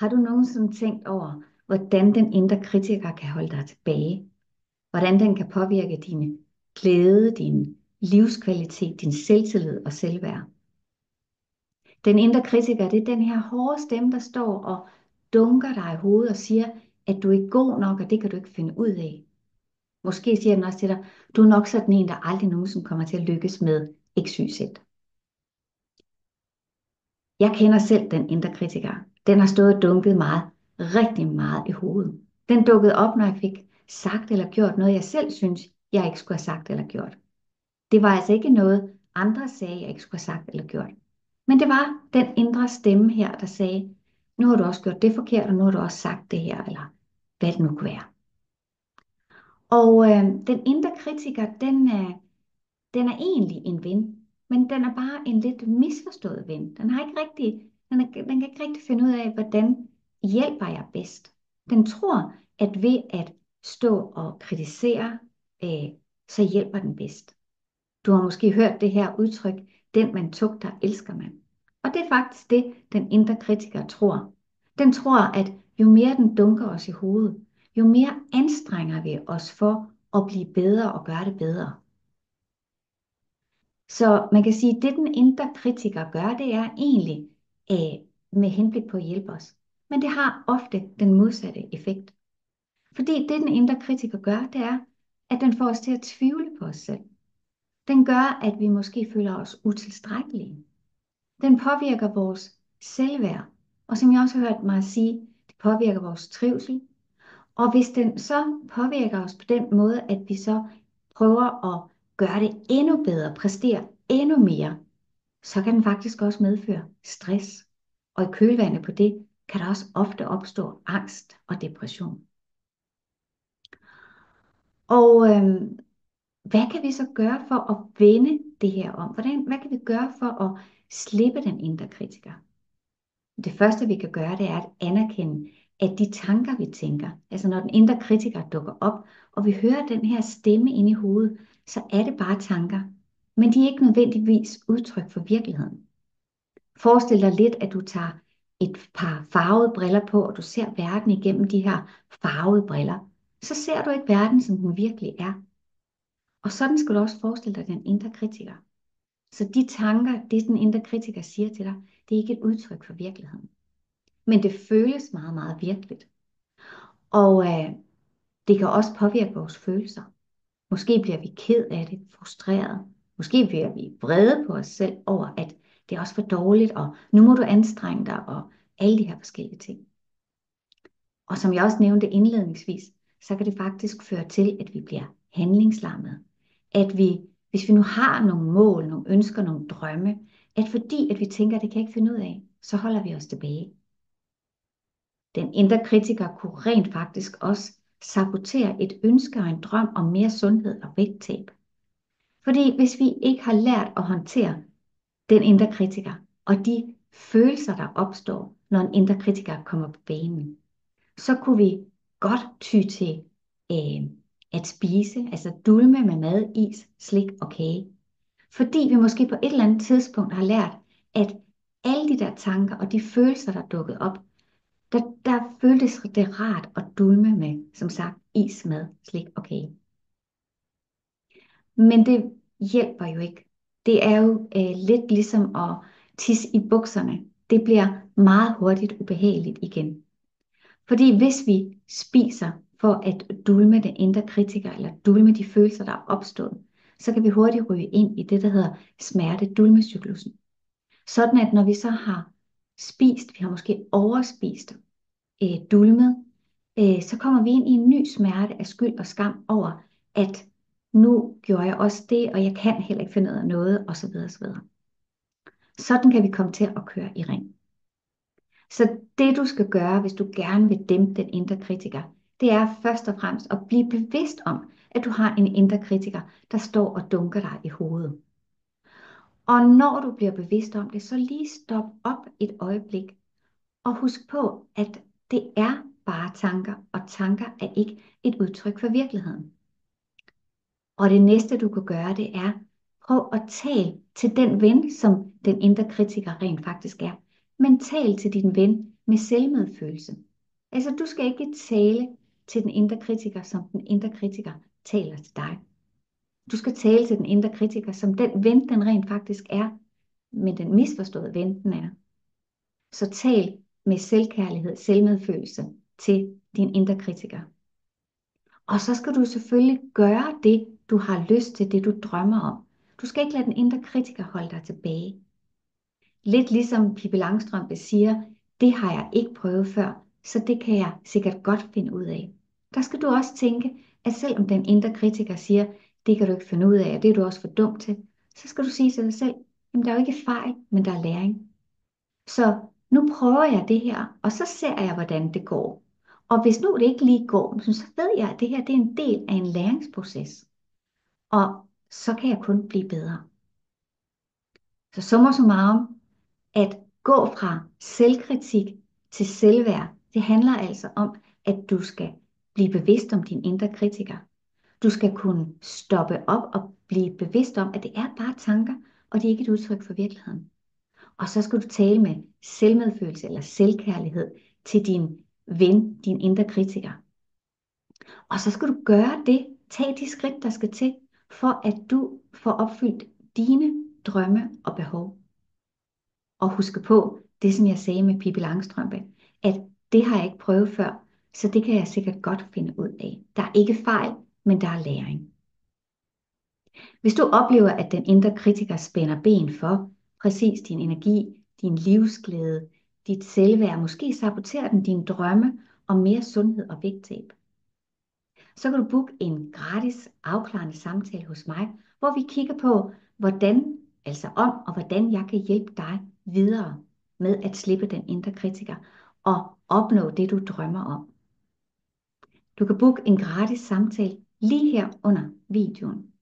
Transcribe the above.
Har du nogensinde tænkt over, hvordan den indre kritiker kan holde dig tilbage? Hvordan den kan påvirke din glæde, din livskvalitet, din selvtillid og selvværd? Den indre kritiker, det er den her hårde stemme, der står og dunker dig i hovedet og siger, at du ikke er god nok, og det kan du ikke finde ud af. Måske siger den også til dig, du er nok sådan en, der aldrig nogensinde kommer til at lykkes med XYZ. Jeg kender selv den indre kritiker. Den har stået og dunket meget, rigtig meget i hovedet. Den dukkede op, når jeg fik sagt eller gjort noget, jeg selv synes, jeg ikke skulle have sagt eller gjort. Det var altså ikke noget, andre sagde, jeg ikke skulle have sagt eller gjort. Men det var den indre stemme her, der sagde, nu har du også gjort det forkert, og nu har du også sagt det her, eller hvad det nu kunne være. Og den indre kritiker, den er egentlig en ven, men den er bare en lidt misforstået ven. Den har ikke rigtig, den kan ikke rigtig finde ud af, hvordan hjælper jeg bedst. Den tror, at ved at stå og kritisere, så hjælper den bedst. Du har måske hørt det her udtryk, den man tugter, elsker man. Og det er faktisk det, den indre kritiker tror. Den tror, at jo mere den dunker os i hovedet, jo mere anstrenger vi os for at blive bedre og gøre det bedre. Så man kan sige, at det den indre kritiker gør, det er egentlig med henblik på at hjælpe os. Men det har ofte den modsatte effekt. Fordi det den indre kritiker gør, det er, at den får os til at tvivle på os selv. Den gør, at vi måske føler os utilstrækkelige. Den påvirker vores selvværd. Og som jeg også har hørt mig sige, det påvirker vores trivsel. Og hvis den så påvirker os på den måde, at vi så prøver at gøre det endnu bedre, præstere endnu mere, så kan den faktisk også medføre stress. Og i kølvandet på det kan der også ofte opstå angst og depression. Og hvad kan vi så gøre for at vende det her om? Hvad kan vi gøre for at slippe den indre kritiker? Det første vi kan gøre, det er at anerkende, at de tanker vi tænker, altså når den indre kritiker dukker op, og vi hører den her stemme inde i hovedet, så er det bare tanker. Men de er ikke nødvendigvis udtryk for virkeligheden. Forestil dig lidt, at du tager et par farvede briller på, og du ser verden igennem de her farvede briller. Så ser du ikke verden, som den virkelig er. Og sådan skal du også forestille dig den indre kritiker. Så de tanker, det den indre kritiker siger til dig, det er ikke et udtryk for virkeligheden. Men det føles meget, meget virkeligt. Og det kan også påvirke vores følelser. Måske bliver vi ked af det, frustreret. Måske bliver vi vrede på os selv over, at det er også for dårligt, og nu må du anstrenge dig, og alle de her forskellige ting. Og som jeg også nævnte indledningsvis, så kan det faktisk føre til, at vi bliver handlingslammet. At vi, hvis vi nu har nogle mål, nogle ønsker, nogle drømme, at fordi at vi tænker, at det kan jeg ikke finde ud af, så holder vi os tilbage. Den indre kritiker kunne rent faktisk også sabotere et ønske og en drøm om mere sundhed og vægttab. Fordi hvis vi ikke har lært at håndtere den indre kritiker, og de følelser, der opstår, når en indre kritiker kommer på banen, så kunne vi godt ty til at spise, altså dulme med mad, is, slik og kage. Fordi vi måske på et eller andet tidspunkt har lært, at alle de der tanker og de følelser, der er dukket op, der føltes det rart at dulme med, som sagt, is, mad, slik og kage. Men det hjælper jo ikke. Det er jo lidt ligesom at tisse i bukserne. Det bliver meget hurtigt ubehageligt igen. Fordi hvis vi spiser for at dulme den indre kritiker, eller dulme de følelser, der er opstået, så kan vi hurtigt ryge ind i det, der hedder smerte-dulmecyklusen. Sådan at når vi så har spist, vi har måske overspist, dulmet, så kommer vi ind i en ny smerte af skyld og skam over, at nu gjorde jeg også det, og jeg kan heller ikke finde ud af noget, osv. osv. Sådan kan vi komme til at køre i ring. Så det du skal gøre, hvis du gerne vil dæmpe den indre kritiker, det er først og fremmest at blive bevidst om, at du har en indre kritiker, der står og dunker dig i hovedet. Og når du bliver bevidst om det, så lige stop op et øjeblik og husk på, at det er bare tanker, og tanker er ikke et udtryk for virkeligheden. Og det næste du kan gøre, det er, prøv at tale til den ven, som den indre kritiker rent faktisk er. Men tal til din ven med selvmedfølelse. Altså, du skal ikke tale til den indre kritiker, som den indre kritiker taler til dig. Du skal tale til den indre kritiker, som den ven, den rent faktisk er, men den misforståede ven, den er. Så tal med selvkærlighed, selvmedfølelse til din indre kritiker. Og så skal du selvfølgelig gøre det, du har lyst til, det du drømmer om. Du skal ikke lade den indre kritiker holde dig tilbage. Lidt ligesom Pippi Langstrømpe siger, det har jeg ikke prøvet før, så det kan jeg sikkert godt finde ud af. Der skal du også tænke, at selvom den indre kritiker siger, det kan du ikke finde ud af, og det er du også for dum til, så skal du sige til dig selv, jamen der er jo ikke fejl, men der er læring. Så nu prøver jeg det her, og så ser jeg, hvordan det går. Og hvis nu det ikke lige går, så ved jeg, at det her det er en del af en læringsproces. Og så kan jeg kun blive bedre. Så summa summarum, at gå fra selvkritik til selvværd, det handler altså om, at du skal blive bevidst om din indre kritiker. Du skal kunne stoppe op og blive bevidst om, at det er bare tanker, og det er ikke et udtryk for virkeligheden. Og så skal du tale med selvmedfølelse eller selvkærlighed til din ven, din indre kritiker. Og så skal du gøre det, tag de skridt, der skal til, for at du får opfyldt dine drømme og behov. Og husk på, det som jeg sagde med Pippi Langstrømpe, at det har jeg ikke prøvet før, så det kan jeg sikkert godt finde ud af. Der er ikke fejl, men der er læring. Hvis du oplever, at den indre kritiker spænder ben for præcis din energi, din livsglæde, dit selvværd, måske saboterer den dine drømme om mere sundhed og vægttab, så kan du booke en gratis afklarende samtale hos mig, hvor vi kigger på, hvordan jeg kan hjælpe dig videre med at slippe den indre kritiker og opnå det, du drømmer om. Du kan booke en gratis samtale lige her under videoen.